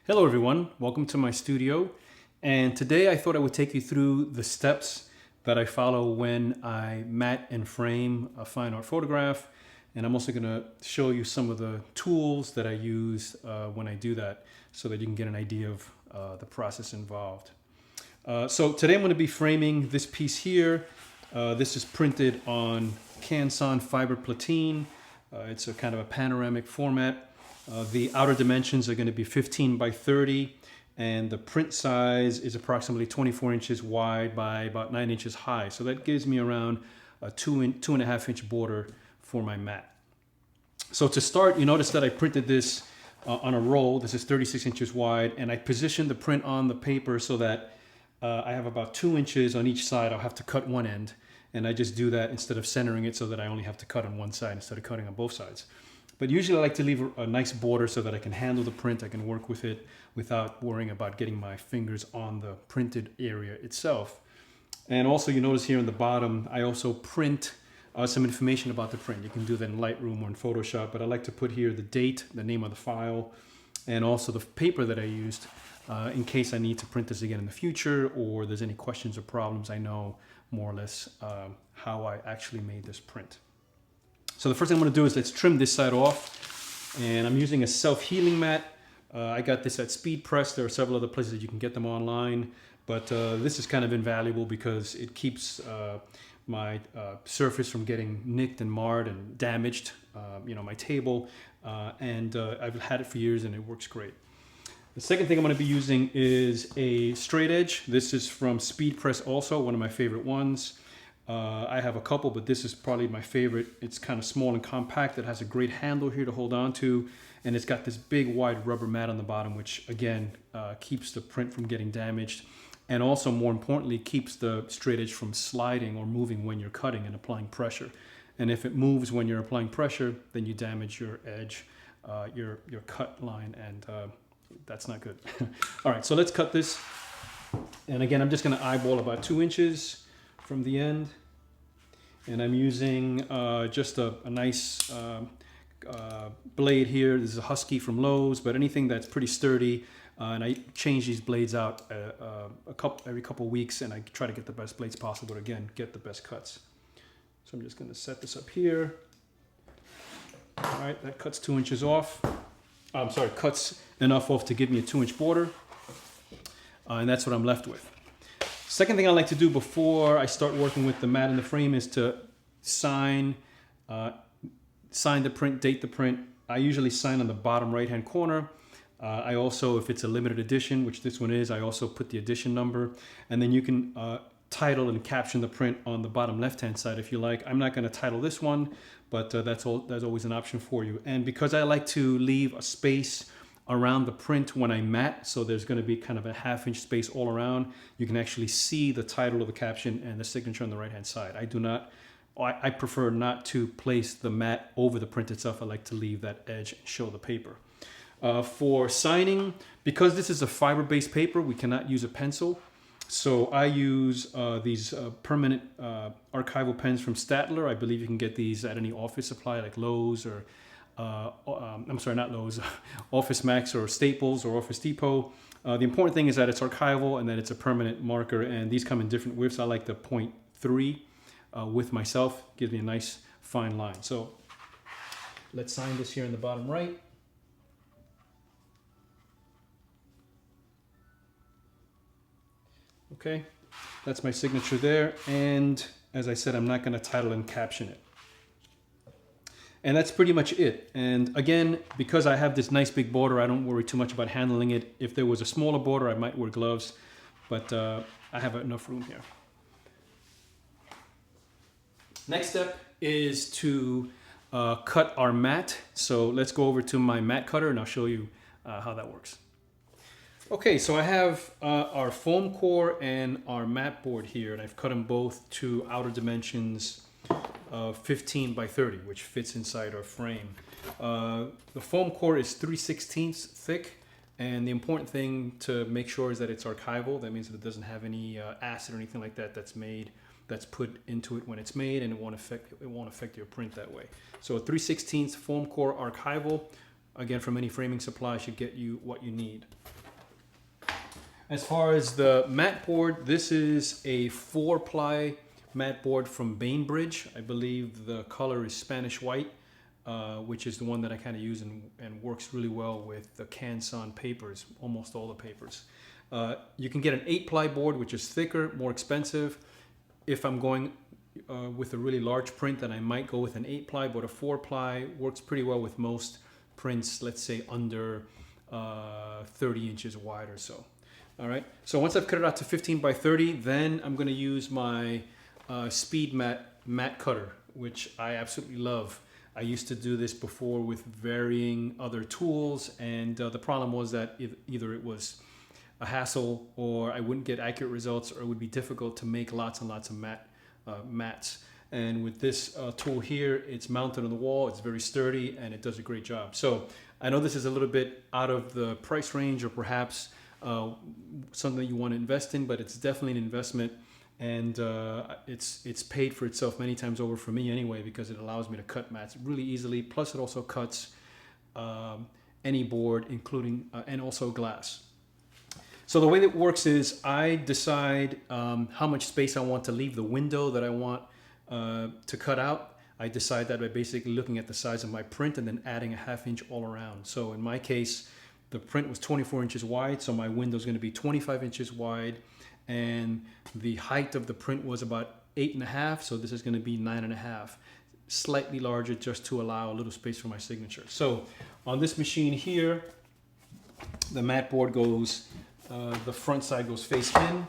Hello everyone, welcome to my studio. And today I thought I would take you through the steps that I follow when I mat and frame a fine art photograph. And I'm also gonna show you some of the tools that I use when I do that so that you can get an idea of the process involved. So today I'm gonna be framing this piece here. This is printed on Canson fiber platine. It's a kind of a panoramic format. The outer dimensions are going to be 15 by 30, and the print size is approximately 24 inches wide by about 9 inches high. So that gives me around a 2.5 inch border for my mat. So to start, you notice that I printed this on a roll. This is 36 inches wide, and I positioned the print on the paper so that I have about 2 inches on each side. I'll have to cut one end, and I just do that instead of centering it so that I only have to cut on one side instead of cutting on both sides. But usually I like to leave a nice border so that I can handle the print, I can work with it without worrying about getting my fingers on the printed area itself. And also you notice here on the bottom, I also print some information about the print. You can do that in Lightroom or in Photoshop, but I like to put here the date, the name of the file, and also the paper that I used in case I need to print this again in the future, or there's any questions or problems, I know more or less how I actually made this print. So the first thing I'm going to do is let's trim this side off, and I'm using a self-healing mat. I got this at Speed Press. There are several other places that you can get them online, but this is kind of invaluable because it keeps my surface from getting nicked and marred and damaged, my table, and I've had it for years and it works great. The second thing I'm going to be using is a straight edge. This is from Speed Press, also one of my favorite ones. I have a couple, but this is probably my favorite. It's kind of small and compact. It has a great handle here to hold on to, and it's got this big wide rubber mat on the bottom, which again keeps the print from getting damaged, and also more importantly keeps the straight edge from sliding or moving when you're cutting and applying pressure. And if it moves when you're applying pressure, then you damage your edge, your cut line, and that's not good. All right, so let's cut this. And again, I'm just going to eyeball about 2 inches from the end, and I'm using just a nice blade here. This is a Husky from Lowe's, but anything that's pretty sturdy, and I change these blades out every couple weeks, and I try to get the best blades possible to, again, get the best cuts. So I'm just going to set this up here. All right, that cuts 2 inches off. I'm sorry, cuts enough off to give me a 2-inch border, and that's what I'm left with. Second thing I like to do before I start working with the mat and the frame is to sign the print, date the print. I usually sign on the bottom right-hand corner. I also, if it's a limited edition, which this one is, I also put the edition number. And then you can title and caption the print on the bottom left-hand side if you like. I'm not going to title this one, but that's always an option for you. And because I like to leave a space around the print when I mat, so there's going to be kind of a 1/2 inch space all around, you can actually see the title of the caption and the signature on the right hand side. I prefer not to place the mat over the print itself. I like to leave that edge and show the paper. For signing, because this is a fiber-based paper, we cannot use a pencil, so I use these permanent archival pens from Staedtler. I believe you can get these at any office supply like Lowe's or I'm sorry, not Lowe's, Office Max or Staples or Office Depot. The important thing is that it's archival and that it's a permanent marker, and these come in different widths. I like the 0.3 width myself. Gives me a nice fine line. So let's sign this here in the bottom right. Okay, that's my signature there, and as I said, I'm not going to title and caption it. And that's pretty much it. And again, because I have this nice big border, I don't worry too much about handling it. If there was a smaller border, I might wear gloves, but I have enough room here. Next step is to cut our mat. So let's go over to my mat cutter and I'll show you how that works. Okay, so I have our foam core and our mat board here, and I've cut them both to outer dimensions of 15 by 30, which fits inside our frame. The foam core is 3/16 thick, and the important thing to make sure is that it's archival. That means that it doesn't have any acid or anything like that that's put into it when it's made, and it won't affect your print that way. So a 3/16 foam core archival, again, from any framing supply, should get you what you need. As far as the mat board, this is a 4-ply mat board from Bainbridge. I believe the color is Spanish white, which is the one that I kind of use and works really well with the Canson papers, almost all the papers. You can get an 8-ply board, which is thicker, more expensive. If I'm going with a really large print, then I might go with an 8-ply, but a 4-ply works pretty well with most prints, let's say under 30 inches wide or so. All right, so once I've cut it out to 15 by 30, then I'm gonna use my Speed mat cutter, which I absolutely love. I used to do this before with varying other tools, and the problem was that either it was a hassle or I wouldn't get accurate results, or it would be difficult to make lots and lots of mats. And with this tool here, it's mounted on the wall, it's very sturdy, and it does a great job. So I know this is a little bit out of the price range, or perhaps something that you want to invest in, but it's definitely an investment, and it's paid for itself many times over for me anyway, because it allows me to cut mats really easily. Plus it also cuts any board, including and also glass. So the way that it works is I decide how much space I want to leave the window that I want to cut out. I decide that by basically looking at the size of my print and then adding a 1/2 inch all around. So in my case, the print was 24 inches wide, so my window is going to be 25 inches wide, and the height of the print was about 8.5, so this is going to be 9.5, slightly larger just to allow a little space for my signature. So on this machine here, the mat board goes, the front side goes face in,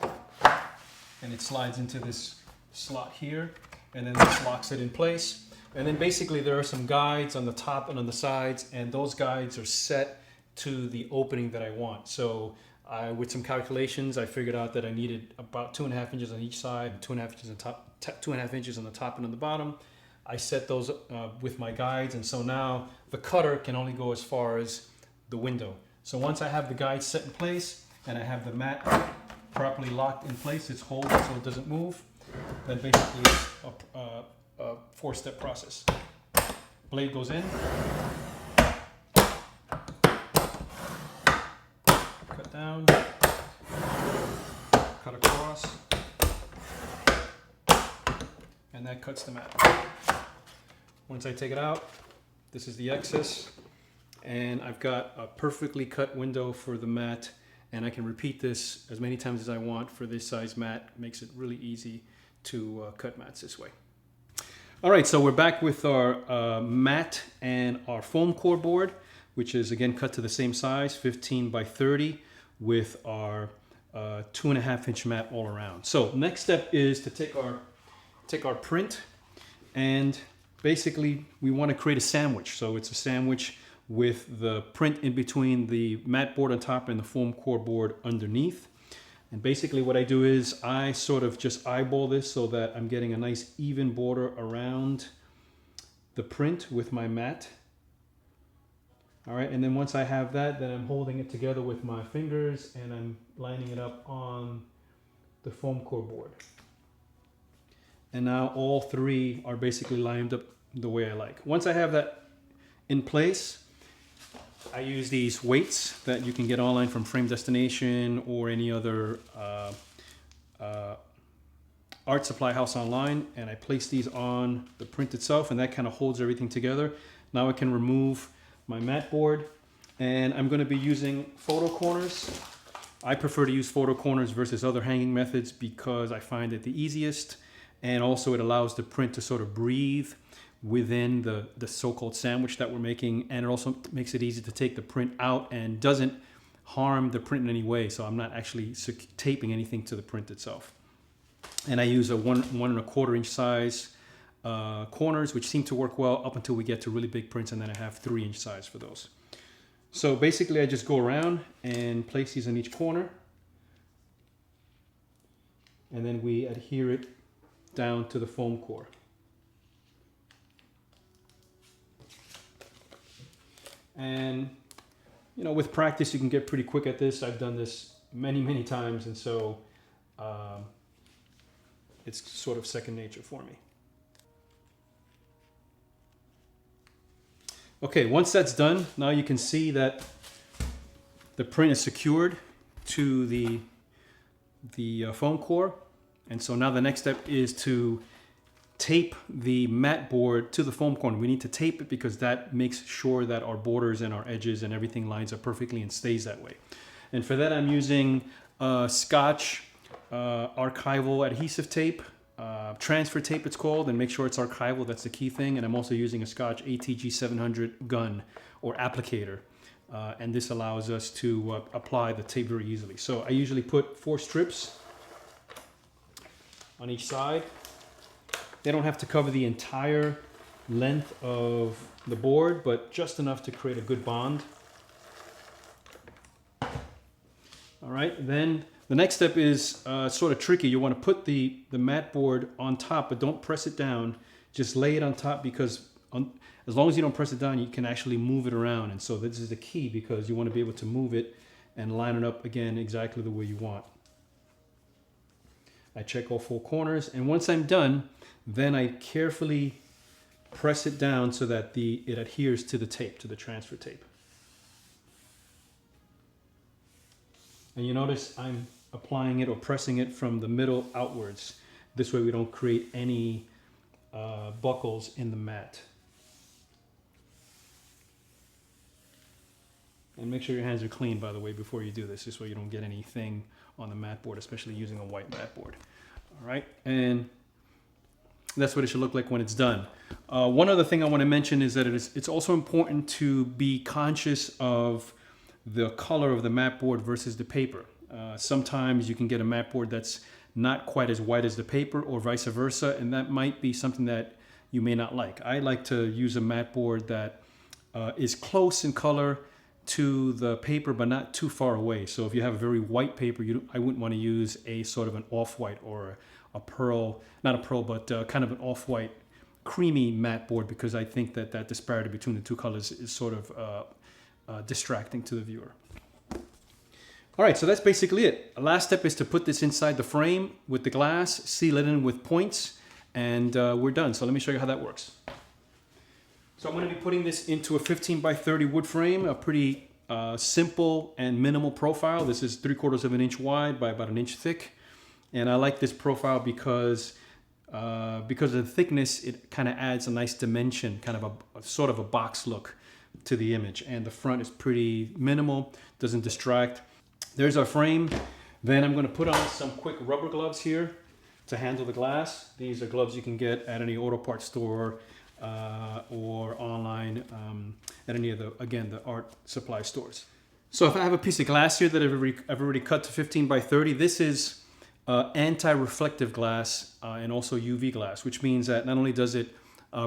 and it slides into this slot here, and then this locks it in place. And then basically there are some guides on the top and on the sides, and those guides are set to the opening that I want. So with some calculations, I figured out that I needed about 2.5 inches on each side, and 2.5 inches on top, 2.5 inches on the top and on the bottom. I set those with my guides, and so now the cutter can only go as far as the window. So once I have the guides set in place and I have the mat properly locked in place, it's hold so it doesn't move, then basically it's a 4-step process. Blade goes in, cut down, cut across, and that cuts the mat. Once I take it out, this is the excess, and I've got a perfectly cut window for the mat, and I can repeat this as many times as I want for this size mat. It makes it really easy to cut mats this way. All right, so we're back with our mat and our foam core board, which is again cut to the same size, 15 by 30, with our 2.5 inch mat all around. So next step is to take our print, and basically we want to create a sandwich. So it's a sandwich with the print in between the mat board on top and the foam core board underneath. And basically what I do is I sort of just eyeball this so that I'm getting a nice even border around the print with my mat. All right, and then once I have that, then I'm holding it together with my fingers and I'm lining it up on the foam core board. And now all three are basically lined up the way I like. Once I have that in place, I use these weights that you can get online from Frame Destination or any other art supply house online, and I place these on the print itself, and that kind of holds everything together. Now I can remove my mat board, and I'm going to be using photo corners. I prefer to use photo corners versus other hanging methods because I find it the easiest, and also it allows the print to sort of breathe within the so-called sandwich that we're making, and it also makes it easy to take the print out and doesn't harm the print in any way, so I'm not actually taping anything to the print itself. And I use a 1 1/4 inch size corners, which seem to work well up until we get to really big prints, and then I have 3 inch size for those. So basically I just go around and place these on each corner, and then we adhere it down to the foam core. And you know, with practice you can get pretty quick at this. I've done this many times, and so it's sort of second nature for me. Okay, once that's done, now you can see that the print is secured to the foam core. And so now the next step is to tape the mat board to the foam core. We need to tape it because that makes sure that our borders and our edges and everything lines up perfectly and stays that way. And for that, I'm using Scotch archival adhesive tape, transfer tape it's called, and make sure it's archival, that's the key thing. And I'm also using a Scotch ATG 700 gun or applicator. And this allows us to apply the tape very easily. So I usually put 4 strips on each side. They don't have to cover the entire length of the board, but just enough to create a good bond. All right, then the next step is sort of tricky. You want to put the mat board on top, but don't press it down. Just lay it on top because as long as you don't press it down, you can actually move it around. And so this is the key because you want to be able to move it and line it up again exactly the way you want. I check all 4 corners, and once I'm done, then I carefully press it down so that it adheres to the tape, to the transfer tape. And you notice I'm applying it or pressing it from the middle outwards. This way we don't create any buckles in the mat. And make sure your hands are clean, by the way, before you do this. This way you don't get anything on the mat board, especially using a white mat board. All right, and that's what it should look like when it's done. One other thing I want to mention is that it's also important to be conscious of the color of the mat board versus the paper. Sometimes you can get a mat board that's not quite as white as the paper or vice versa, and that might be something that you may not like. I like to use a mat board that is close in color to the paper but not too far away. So if you have a very white paper, I wouldn't want to use a sort of an off-white or a pearl, not a pearl, but kind of an off-white creamy mat board, because I think that disparity between the 2 colors is sort of distracting to the viewer. All right, so that's basically it. The last step is to put this inside the frame with the glass, seal it in with points, and we're done. So let me show you how that works. So I'm going to be putting this into a 15 by 30 wood frame, a pretty simple and minimal profile. This is 3/4 of an inch wide by about an inch thick. And I like this profile because of the thickness, it kind of adds a nice dimension, kind of a sort of a box look to the image. And the front is pretty minimal, doesn't distract. There's our frame. Then I'm going to put on some quick rubber gloves here to handle the glass. These are gloves you can get at any auto parts store or online at any of the art supply stores. So if I have a piece of glass here that I've already cut to 15 by 30, this is anti-reflective glass and also UV glass, which means that not only does it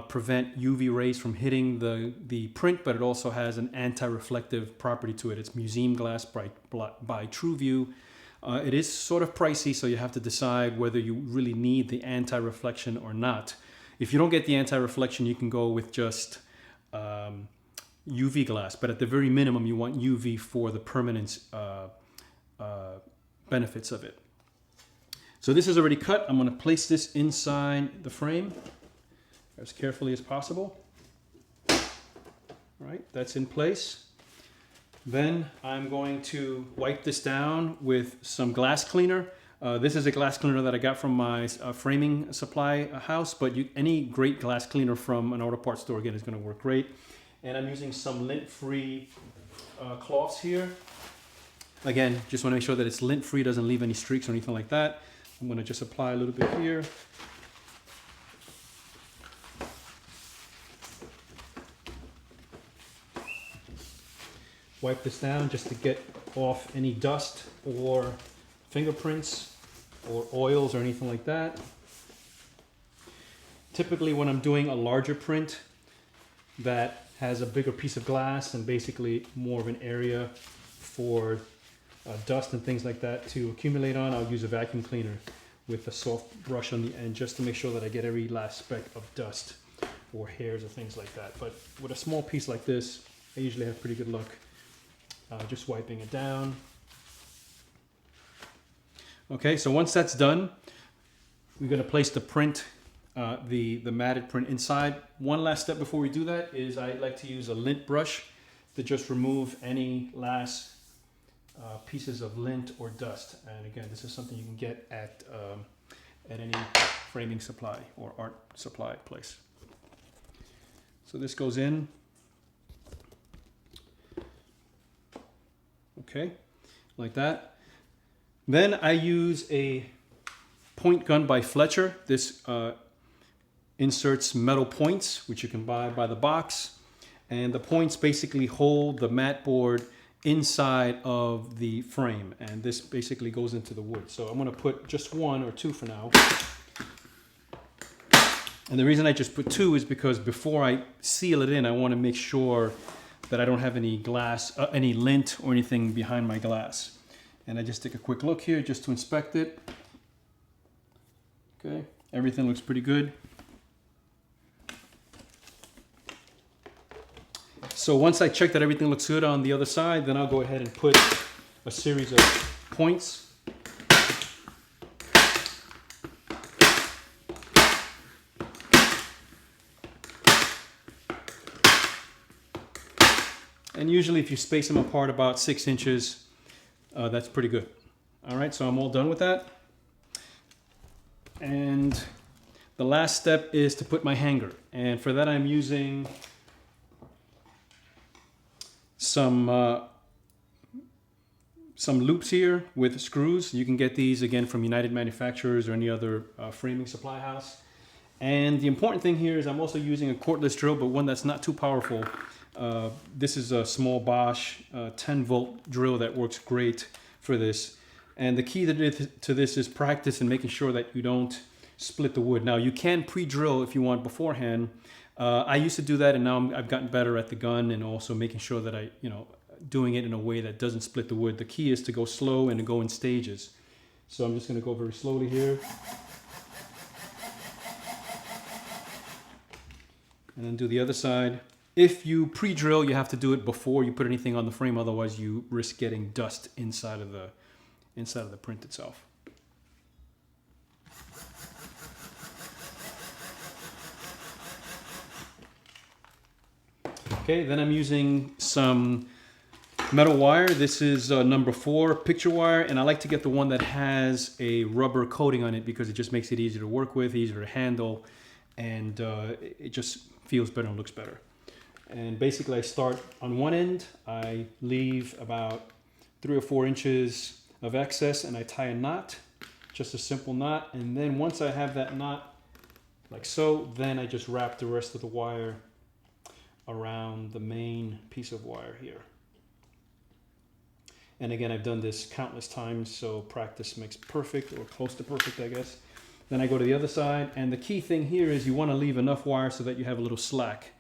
prevent UV rays from hitting the print, but it also has an anti-reflective property to it. It's museum glass by TrueView. It is sort of pricey, so you have to decide whether you really need the anti-reflection or not. If you don't get the anti-reflection, you can go with just UV glass, but at the very minimum, you want UV for the permanence benefits of it. So this is already cut. I'm going to place this inside the frame as carefully as possible. All right, that's in place. Then I'm going to wipe this down with some glass cleaner. This is a glass cleaner that I got from my framing supply house, but any great glass cleaner from an auto parts store, again, is going to work great. And I'm using some lint-free cloths here. Again, just want to make sure that it's lint-free, doesn't leave any streaks or anything like that. I'm going to just apply a little bit here. Wipe this down just to get off any dust or fingerprints or oils or anything like that. Typically when I'm doing a larger print that has a bigger piece of glass and basically more of an area for dust and things like that to accumulate on, I'll use a vacuum cleaner with a soft brush on the end just to make sure that I get every last speck of dust or hairs or things like that. But with a small piece like this, I usually have pretty good luck just wiping it down. Okay, so once that's done, we're going to place the print, the matted print inside. One last step before we do that is I like to use a lint brush to just remove any last pieces of lint or dust. And again, this is something you can get at any framing supply or art supply place. So this goes in. Okay, like that. Then I use a point gun by Fletcher. This inserts metal points, which you can buy by the box. And the points basically hold the mat board inside of the frame. And this basically goes into the wood. So I'm gonna put just one or two for now. And the reason I just put two is because before I seal it in, I wanna make sure that I don't have any glass, any lint or anything behind my glass. And I just take a quick look here just to inspect it. Okay, everything looks pretty good. So once I check that everything looks good on the other side, then I'll go ahead and put a series of points. And usually if you space them apart about 6 inches, that's pretty good. All right, so I'm all done with that. And the last step is to put my hanger. And for that I'm using some loops here with screws. You can get these again from United Manufacturers or any other framing supply house. And the important thing here is I'm also using a cordless drill, but one that's not too powerful. This is a small Bosch 10-volt drill that works great for this. And the key to this is practice and making sure that you don't split the wood. Now you can pre-drill if you want beforehand. I used to do that, and now I've gotten better at the gun and also making sure that doing it in a way that doesn't split the wood. The key is to go slow and to go in stages. So I'm just going to go very slowly here. And then do the other side. If you pre-drill, you have to do it before you put anything on the frame, otherwise you risk getting dust inside of the print itself. Okay, then I'm using some metal wire. This is number 4 picture wire, and I like to get the one that has a rubber coating on it because it just makes it easier to work with, easier to handle, and it just feels better and looks better. And basically I start on one end, I leave about 3 or 4 inches of excess, and I tie a knot, just a simple knot. And then once I have that knot like so, then I just wrap the rest of the wire around the main piece of wire here. And again, I've done this countless times, so practice makes perfect, or close to perfect, I guess. Then I go to the other side, and the key thing here is you want to leave enough wire so that you have a little slack,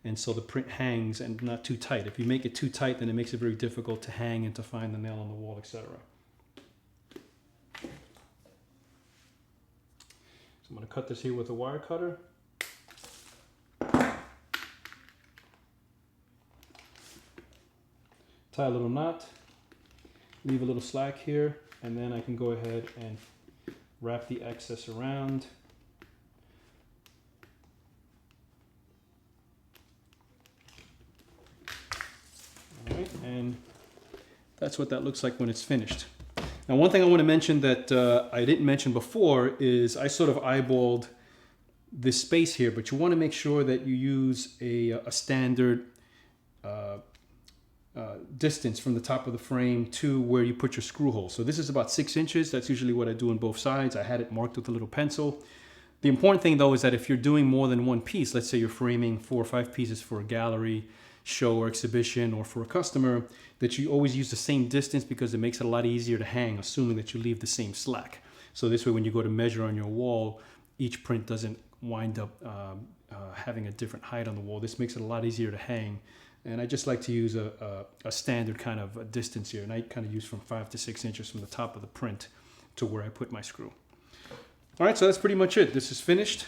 and so the print hangs and not too tight. If you make it too tight, then it makes it very difficult to hang and to find the nail on the wall, etc. So I'm going to cut this here with a wire cutter. Tie a little knot, leave a little slack here, and then I can go ahead and wrap the excess around. All right, and that's what that looks like when it's finished. Now, one thing I want to mention that I didn't mention before is I sort of eyeballed this space here, but you want to make sure that you use a standard distance from the top of the frame to where you put your screw hole. So this is about 6 inches. That's usually what I do on both sides. I had it marked with a little pencil. The important thing though is that if you're doing more than one piece, let's say you're framing 4 or 5 pieces for a gallery, show or exhibition, or for a customer, that you always use the same distance because it makes it a lot easier to hang, assuming that you leave the same slack. So this way when you go to measure on your wall, each print doesn't wind up having a different height on the wall. This makes it a lot easier to hang. And I just like to use a standard kind of a distance here. And I kind of use from 5 to 6 inches from the top of the print to where I put my screw. All right, so that's pretty much it. This is finished.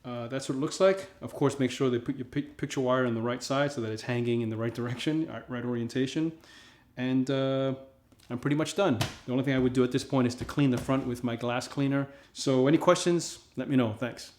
That's what it looks like. Of course, make sure they put your picture wire on the right side so that it's hanging in the right direction, right orientation. And I'm pretty much done. The only thing I would do at this point is to clean the front with my glass cleaner. So any questions, let me know. Thanks.